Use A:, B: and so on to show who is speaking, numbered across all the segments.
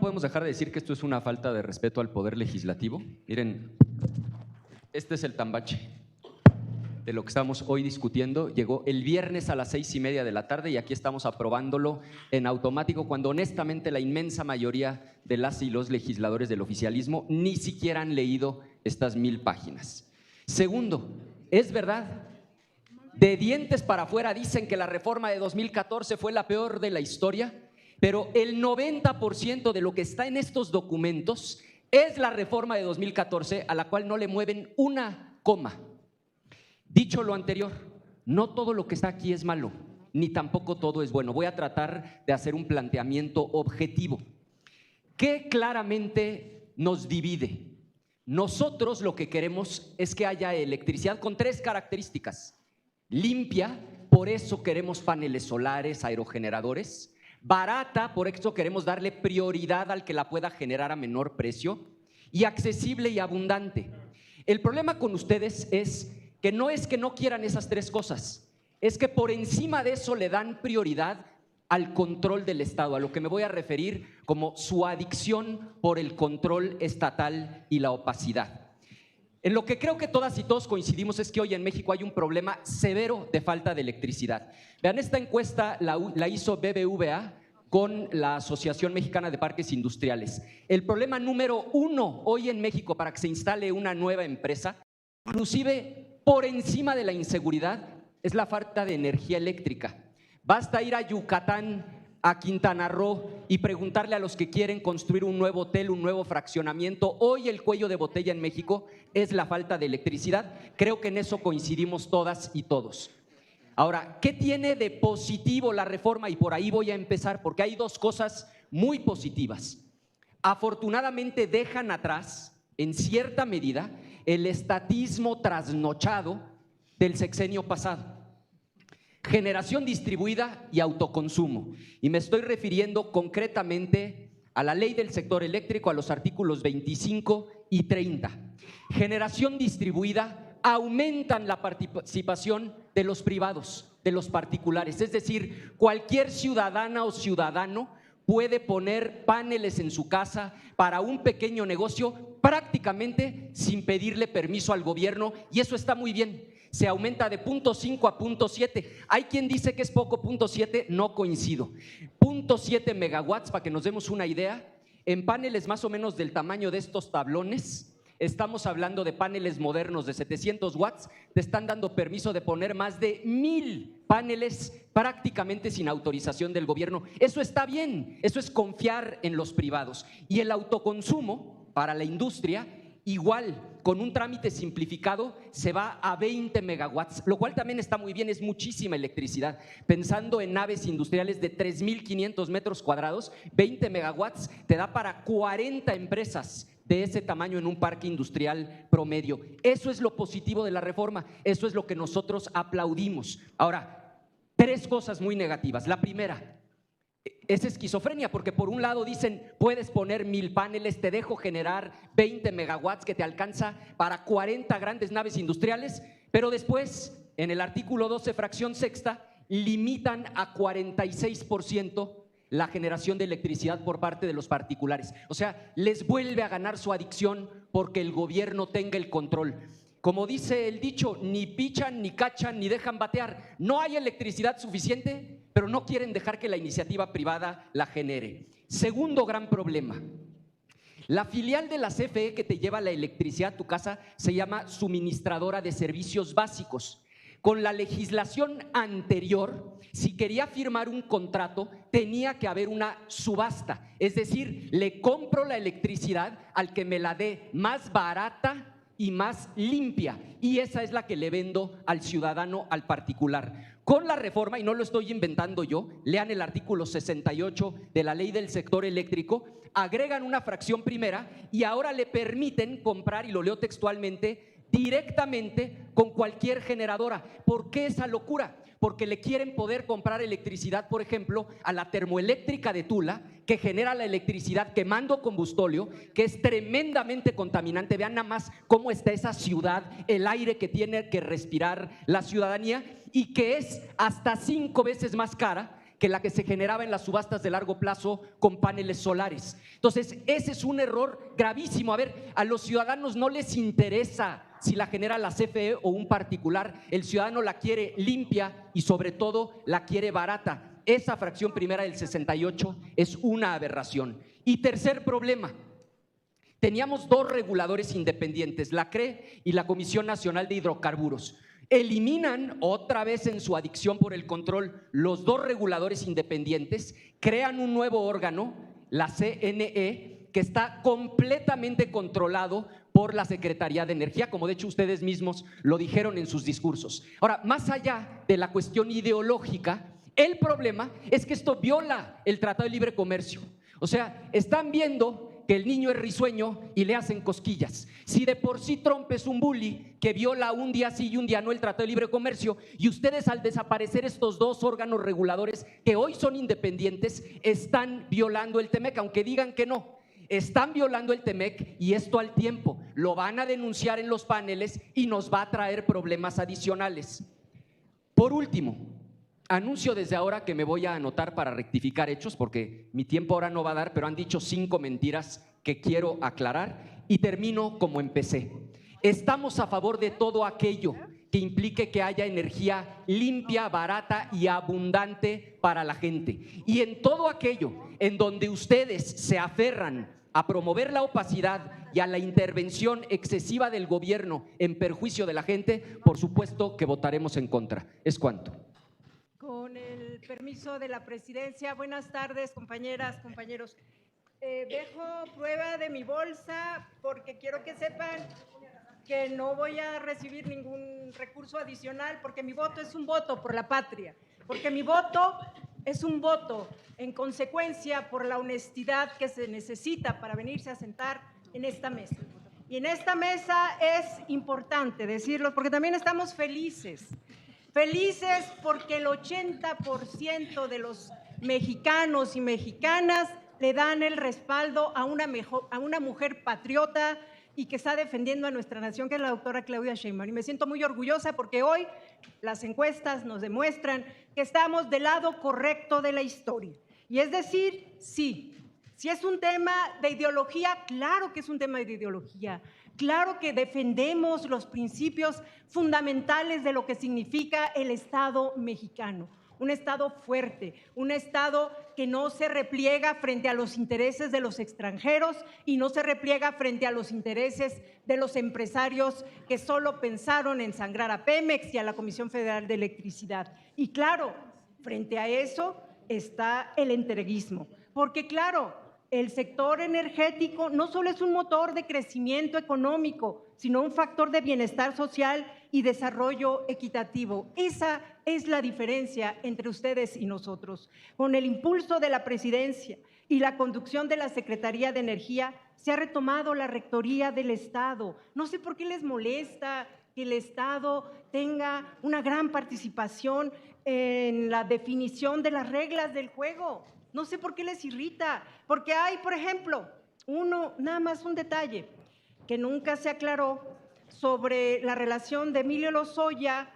A: podemos dejar de decir que esto es una falta de respeto al poder legislativo. Miren, este es el tambache de lo que estamos hoy discutiendo. Llegó el viernes a las 6:30 de la tarde y aquí estamos aprobándolo en automático, cuando honestamente la inmensa mayoría de las y los legisladores del oficialismo ni siquiera han leído estas 1000 páginas. Segundo, es verdad, de dientes para afuera dicen que la reforma de 2014 fue la peor de la historia, pero el 90% de lo que está en estos documentos es la reforma de 2014, a la cual no le mueven una coma. Dicho lo anterior, no todo lo que está aquí es malo, ni tampoco todo es bueno. Voy a tratar de hacer un planteamiento objetivo. ¿Qué claramente nos divide? Nosotros lo que queremos es que haya electricidad con 3 características. Limpia, por eso queremos paneles solares, aerogeneradores. Barata, por eso queremos darle prioridad al que la pueda generar a menor precio. Y accesible y abundante. El problema con ustedes es que no quieran esas 3 cosas, es que por encima de eso le dan prioridad al control del Estado, a lo que me voy a referir como su adicción por el control estatal y la opacidad. En lo que creo que todas y todos coincidimos es que hoy en México hay un problema severo de falta de electricidad. Vean, esta encuesta la hizo BBVA con la Asociación Mexicana de Parques Industriales. El problema número 1 hoy en México para que se instale una nueva empresa, inclusive por encima de la inseguridad, es la falta de energía eléctrica. Basta ir a Yucatán, a Quintana Roo y preguntarle a los que quieren construir un nuevo hotel, un nuevo fraccionamiento. Hoy el cuello de botella en México es la falta de electricidad. Creo que en eso coincidimos todas y todos. Ahora, ¿qué tiene de positivo la reforma? Y por ahí voy a empezar, porque hay 2 cosas muy positivas. Afortunadamente dejan atrás, en cierta medida, el estatismo trasnochado del sexenio pasado. Generación distribuida y autoconsumo. Y me estoy refiriendo concretamente a la ley del sector eléctrico, a los artículos 25 y 30. Generación distribuida, aumentan la participación de los privados, de los particulares. Es decir, cualquier ciudadana o ciudadano puede poner paneles en su casa para un pequeño negocio prácticamente sin pedirle permiso al gobierno, y eso está muy bien. Se aumenta de 0.5 a 0.7. Hay quien dice que es poco 0.7, no coincido. 0.7 megawatts, para que nos demos una idea, en paneles más o menos del tamaño de estos tablones. Estamos hablando de paneles modernos de 700 watts, te están dando permiso de poner más de 1000 paneles prácticamente sin autorización del gobierno. Eso está bien, eso es confiar en los privados. Y el autoconsumo para la industria, igual, con un trámite simplificado, se va a 20 megawatts, lo cual también está muy bien, es muchísima electricidad. Pensando en naves industriales de 3.500 metros cuadrados, 20 megawatts te da para 40 empresas de ese tamaño en un parque industrial promedio. Eso es lo positivo de la reforma, eso es lo que nosotros aplaudimos. Ahora, 3 cosas muy negativas. La primera, es esquizofrenia, porque por un lado dicen puedes poner 1000 paneles, te dejo generar 20 megawatts que te alcanza para 40 grandes naves industriales, pero después en el artículo 12 fracción sexta limitan a 46% la generación de electricidad por parte de los particulares. O sea, les vuelve a ganar su adicción porque el gobierno tenga el control. Como dice el dicho, ni pichan, ni cachan, ni dejan batear. No hay electricidad suficiente, pero no quieren dejar que la iniciativa privada la genere. Segundo gran problema. La filial de la CFE que te lleva la electricidad a tu casa se llama Suministradora de Servicios Básicos. Con la legislación anterior, si quería firmar un contrato, tenía que haber una subasta. Es decir, le compro la electricidad al que me la dé más barata y más limpia, y esa es la que le vendo al ciudadano, al particular. Con la reforma, y no lo estoy inventando yo, lean el artículo 68 de la ley del sector eléctrico, agregan una fracción primera y ahora le permiten comprar, y lo leo textualmente, directamente con cualquier generadora. ¿Por qué esa locura? Porque le quieren poder comprar electricidad, por ejemplo, a la termoeléctrica de Tula, que genera la electricidad quemando combustóleo, que es tremendamente contaminante. Vean nada más cómo está esa ciudad, el aire que tiene que respirar la ciudadanía, y que es hasta 5 veces más cara que la que se generaba en las subastas de largo plazo con paneles solares. Entonces, ese es un error gravísimo. A ver, a los ciudadanos no les interesa si la genera la CFE o un particular. El ciudadano la quiere limpia y sobre todo la quiere barata. Esa fracción primera del 68 es una aberración. Y tercer problema, teníamos dos reguladores independientes, la CRE y la Comisión Nacional de Hidrocarburos. Eliminan otra vez en su adicción por el control los dos reguladores independientes, crean un nuevo órgano, la CNE, que está completamente controlado por la Secretaría de Energía, como de hecho ustedes mismos lo dijeron en sus discursos. Ahora, más allá de la cuestión ideológica, el problema es que esto viola el Tratado de Libre Comercio. O sea, están viendo que el niño es risueño y le hacen cosquillas. Si de por sí Trump es un bully que viola un día sí y un día no el Tratado de Libre Comercio, y ustedes al desaparecer estos dos órganos reguladores que hoy son independientes, están violando el TEMEC, aunque digan que no. Están violando el TEMEC y esto al tiempo. Lo van a denunciar en los paneles y nos va a traer problemas adicionales. Por último, anuncio desde ahora que me voy a anotar para rectificar hechos, porque mi tiempo ahora no va a dar, pero han dicho 5 mentiras que quiero aclarar y termino como empecé. Estamos a favor de todo aquello que implique que haya energía limpia, barata y abundante para la gente. Y en todo aquello en donde ustedes se aferran a promover la opacidad y a la intervención excesiva del gobierno en perjuicio de la gente, por supuesto que votaremos en contra. Es cuanto.
B: Con el permiso de la presidencia, buenas tardes, compañeras, compañeros. Dejo prueba de mi bolsa porque quiero que sepan que no voy a recibir ningún recurso adicional porque mi voto es un voto por la patria, porque mi voto es un voto en consecuencia por la honestidad que se necesita para venirse a sentar en esta mesa. Y en esta mesa es importante decirlo porque también estamos felices porque el 80% de los mexicanos y mexicanas le dan el respaldo a una mujer patriota y que está defendiendo a nuestra nación, que es la doctora Claudia Sheinbaum. Y me siento muy orgullosa porque hoy las encuestas nos demuestran que estamos del lado correcto de la historia. Y es decir, sí es un tema de ideología, claro que es un tema de ideología. Claro que defendemos los principios fundamentales de lo que significa el Estado mexicano. Un Estado fuerte, un Estado que no se repliega frente a los intereses de los extranjeros y no se repliega frente a los intereses de los empresarios que solo pensaron en sangrar a Pemex y a la Comisión Federal de Electricidad. Y claro, frente a eso está el entreguismo, porque claro, el sector energético no solo es un motor de crecimiento económico, sino un factor de bienestar social y desarrollo equitativo. Esa es la diferencia entre ustedes y nosotros. Con el impulso de la presidencia y la conducción de la Secretaría de Energía, se ha retomado la rectoría del Estado. No sé por qué les molesta que el Estado tenga una gran participación en la definición de las reglas del juego. No sé por qué les irrita, porque hay, por ejemplo, nada más un detalle que nunca se aclaró sobre la relación de Emilio Lozoya,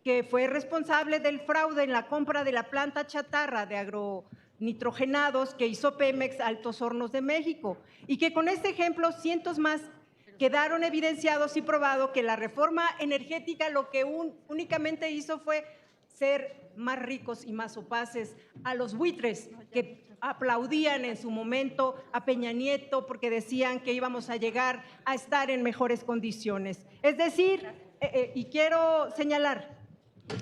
B: que fue responsable del fraude en la compra de la planta chatarra de agronitrogenados que hizo Pemex Altos Hornos de México, y que con este ejemplo cientos más quedaron evidenciados y probado que la reforma energética lo que únicamente hizo fue ser más ricos y más opaces a los buitres que aplaudían en su momento a Peña Nieto porque decían que íbamos a llegar a estar en mejores condiciones. Es decir, y quiero señalar,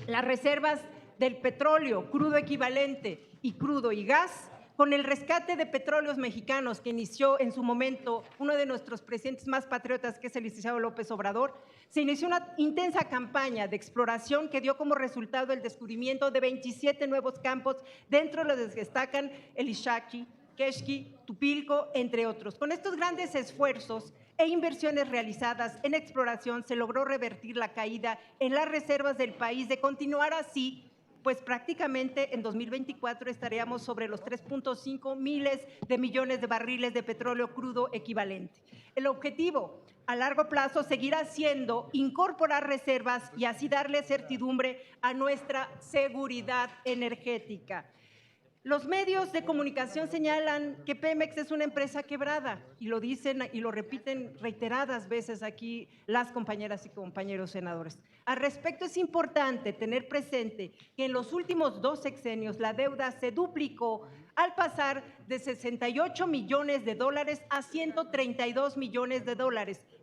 B: las reservas del petróleo, crudo equivalente y crudo y gas, con el rescate de petróleos mexicanos que inició en su momento uno de nuestros presidentes más patriotas, que es el licenciado López Obrador, se inició una intensa campaña de exploración que dio como resultado el descubrimiento de 27 nuevos campos, dentro de los que destacan el Ixachi, Quesqui, Tupilco, entre otros. Con estos grandes esfuerzos e inversiones realizadas en exploración se logró revertir la caída en las reservas del país. De continuar así, pues prácticamente en 2024 estaríamos sobre los 3.5 miles de millones de barriles de petróleo crudo equivalente. El objetivo a largo plazo seguirá siendo incorporar reservas y así darle certidumbre a nuestra seguridad energética. Los medios de comunicación señalan que Pemex es una empresa quebrada y lo dicen y lo repiten reiteradas veces aquí las compañeras y compañeros senadores. Al respecto, es importante tener presente que en los últimos 2 sexenios la deuda se duplicó al pasar de $68 millones a $132 millones,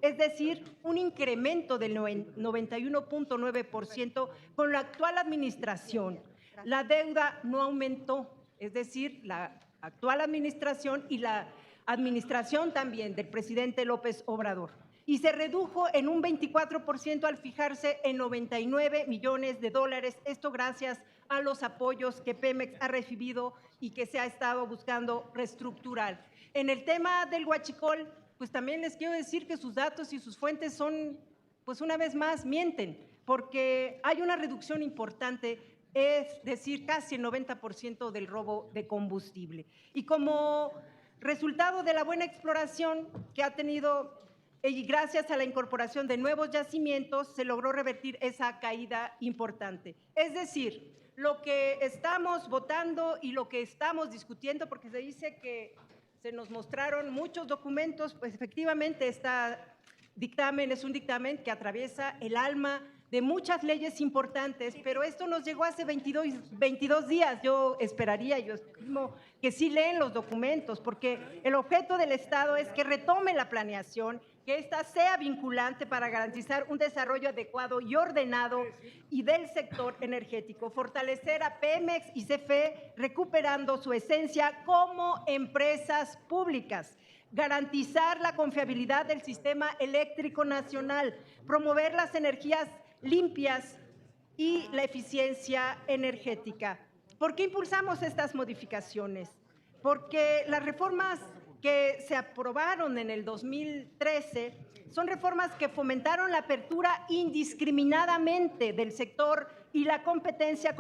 B: es decir, un incremento del 91.9% con la actual administración. La deuda no aumentó. Es decir, la actual administración y la administración también del presidente López Obrador. Y se redujo en un 24% al fijarse en $99 millones, esto gracias a los apoyos que Pemex ha recibido y que se ha estado buscando reestructurar. En el tema del huachicol, pues también les quiero decir que sus datos y sus fuentes son, pues una vez más, mienten, porque hay una reducción importante, es decir, casi el 90% del robo de combustible. Y como resultado de la buena exploración que ha tenido y gracias a la incorporación de nuevos yacimientos, se logró revertir esa caída importante. Es decir, lo que estamos votando y lo que estamos discutiendo, porque se dice que se nos mostraron muchos documentos, pues efectivamente este dictamen es un dictamen que atraviesa el alma de muchas leyes importantes, pero esto nos llegó hace 22 días. Yo esperaría, yo estimo que sí leen los documentos, porque el objeto del Estado es que retome la planeación, que ésta sea vinculante para garantizar un desarrollo adecuado y ordenado y del sector energético, fortalecer a Pemex y CFE recuperando su esencia como empresas públicas, garantizar la confiabilidad del sistema eléctrico nacional, promover las energías limpias y la eficiencia energética. ¿Por qué impulsamos estas modificaciones? Porque las reformas que se aprobaron en el 2013 son reformas que fomentaron la apertura indiscriminadamente del sector y la competencia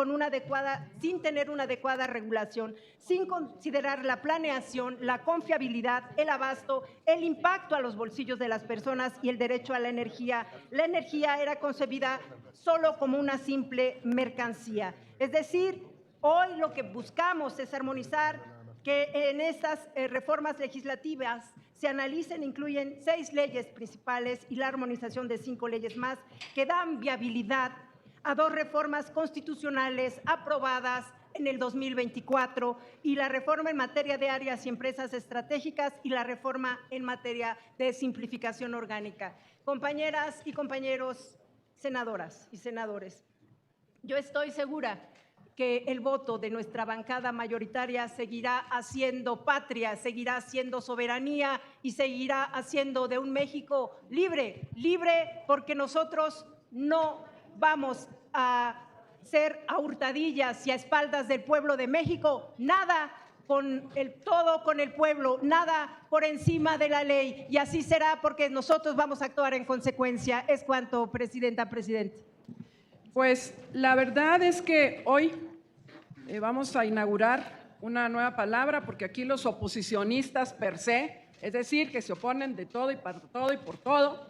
B: sin tener una adecuada regulación, sin considerar la planeación, la confiabilidad, el abasto, el impacto a los bolsillos de las personas y el derecho a la energía. La energía era concebida solo como una simple mercancía. Es decir, hoy lo que buscamos es armonizar que en estas reformas legislativas se analicen, incluyen 6 leyes principales y la armonización de 5 leyes más que dan viabilidad a 2 reformas constitucionales aprobadas en el 2024 y la reforma en materia de áreas y empresas estratégicas y la reforma en materia de simplificación orgánica. Compañeras y compañeros, senadoras y senadores, yo estoy segura que el voto de nuestra bancada mayoritaria seguirá haciendo patria, seguirá haciendo soberanía y seguirá haciendo de un México libre, libre porque nosotros no vamos a ser a hurtadillas y a espaldas del pueblo de México, nada todo con el pueblo, nada por encima de la ley, y así será porque nosotros vamos a actuar en consecuencia. Es cuanto, presidenta, presidente.
C: Pues la verdad es que hoy vamos a inaugurar una nueva palabra, porque aquí los oposicionistas per se, es decir, que se oponen de todo y para todo y por todo,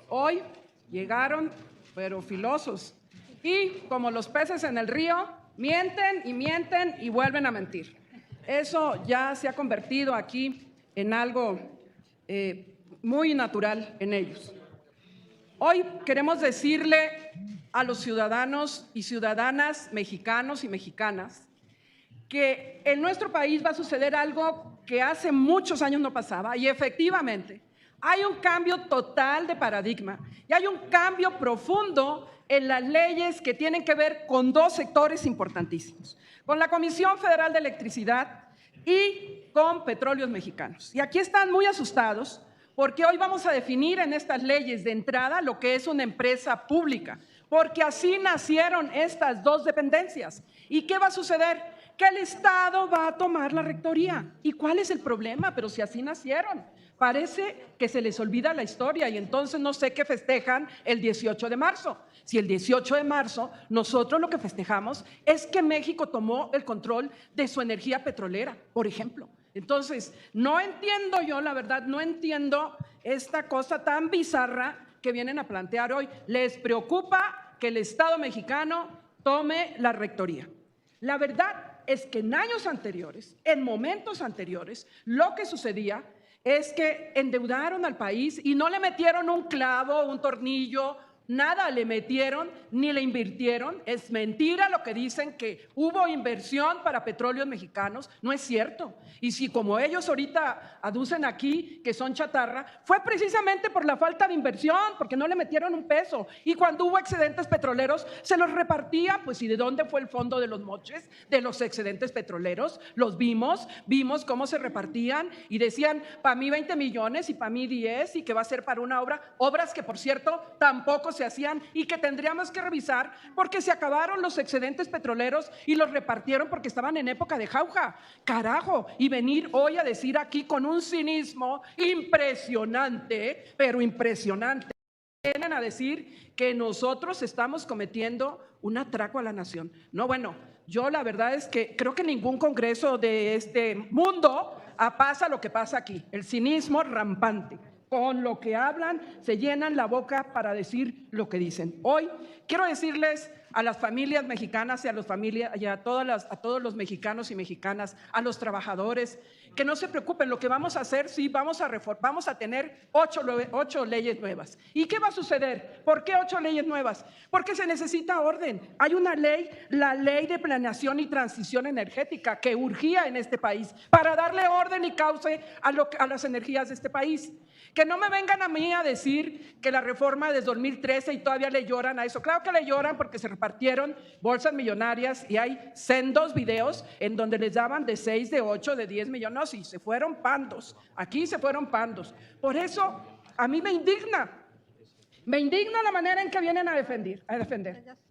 C: hoy llegaron pero filosos y como los peces en el río, mienten y vuelven a mentir. Eso ya se ha convertido aquí en algo muy natural en ellos. Hoy queremos decirle a los ciudadanos y ciudadanas mexicanos y mexicanas que en nuestro país va a suceder algo que hace muchos años no pasaba, y efectivamente hay un cambio total de paradigma y hay un cambio profundo en las leyes que tienen que ver con 2 sectores importantísimos, con la Comisión Federal de Electricidad y con Petróleos Mexicanos. Y aquí están muy asustados porque hoy vamos a definir en estas leyes de entrada lo que es una empresa pública, porque así nacieron estas 2 dependencias. ¿Y qué va a suceder? Que el Estado va a tomar la rectoría. ¿Y cuál es el problema? Pero si así nacieron. Parece que se les olvida la historia y entonces no sé qué festejan el 18 de marzo. Si el 18 de marzo nosotros lo que festejamos es que México tomó el control de su energía petrolera, por ejemplo. Entonces, no entiendo yo, la verdad, no entiendo esta cosa tan bizarra que vienen a plantear hoy. Les preocupa que el Estado mexicano tome la rectoría. La verdad es que en años anteriores, en momentos anteriores, lo que sucedía es que endeudaron al país y no le metieron un clavo, un tornillo, nada le metieron ni le invirtieron. Es mentira lo que dicen que hubo inversión para Petróleos Mexicanos, no es cierto. Y si como ellos ahorita aducen aquí que son chatarra, fue precisamente por la falta de inversión, porque no le metieron un peso. Y cuando hubo excedentes petroleros, se los repartían. Pues ¿y de dónde fue el fondo de los moches de los excedentes petroleros? Los vimos cómo se repartían y decían, para mí 20 millones y para mí 10 y que va a ser para una obra, obras que por cierto tampoco se hacían y que tendríamos que revisar porque se acabaron los excedentes petroleros y los repartieron porque estaban en época de jauja. Carajo, y venir hoy a decir aquí con un cinismo impresionante, pero impresionante, vienen a decir que nosotros estamos cometiendo un atraco a la nación. No, bueno, yo la verdad es que creo que ningún congreso de este mundo pasa lo que pasa aquí, el cinismo rampante. Con lo que hablan, se llenan la boca para decir lo que dicen. Hoy quiero decirles a las familias mexicanas y a todos los mexicanos y mexicanas, a los trabajadores, que no se preocupen, lo que vamos a hacer, sí, vamos a tener 8 leyes nuevas. ¿Y qué va a suceder? ¿Por qué 8 leyes nuevas? Porque se necesita orden. Hay una ley, la Ley de Planeación y Transición Energética, que urgía en este país para darle orden y cauce a las energías de este país. Que no me vengan a mí a decir que la reforma de 2013 y todavía le lloran a eso. Claro que le lloran porque se repartieron bolsas millonarias y hay sendos videos en donde les daban de 6, de 8, de 10 millones. No, sí, se fueron pandos. Aquí se fueron pandos. Por eso a mí me indigna la manera en que vienen a defender.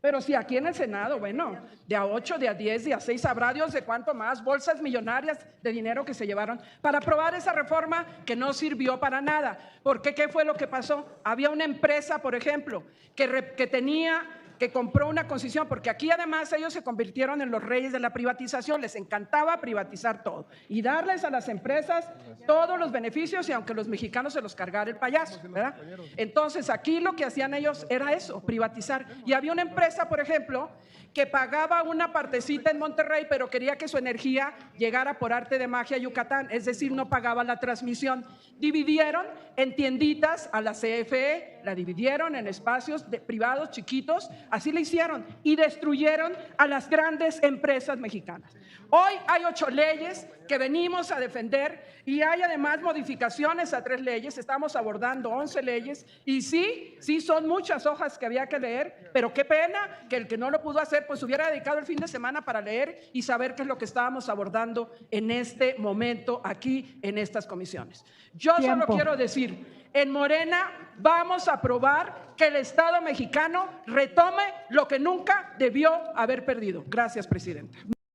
C: Pero si aquí en el Senado, bueno, de a 8, de a 10, de a 6, sabrá Dios de cuánto más, bolsas millonarias de dinero que se llevaron para aprobar esa reforma que no sirvió para nada. Porque ¿qué fue lo que pasó? Había una empresa, por ejemplo, que compró una concesión, porque aquí además ellos se convirtieron en los reyes de la privatización, les encantaba privatizar todo y darles a las empresas todos los beneficios y aunque los mexicanos se los cargara el payaso, ¿verdad? Entonces aquí lo que hacían ellos era eso, privatizar. Y había una empresa, por ejemplo, que pagaba una partecita en Monterrey, pero quería que su energía llegara por arte de magia a Yucatán, es decir, no pagaba la transmisión. Dividieron en tienditas a la CFE, la dividieron en espacios privados chiquitos, así le hicieron y destruyeron a las grandes empresas mexicanas. Hoy hay 8 leyes que venimos a defender y hay además modificaciones a 3 leyes, estamos abordando 11 leyes y sí son muchas hojas que había que leer, pero qué pena que el que no lo pudo hacer pues hubiera dedicado el fin de semana para leer y saber qué es lo que estábamos abordando en este momento aquí en estas comisiones. Yo solo quiero decir, en Morena vamos a aprobar que el Estado mexicano retome lo que nunca debió haber perdido. Gracias, presidenta.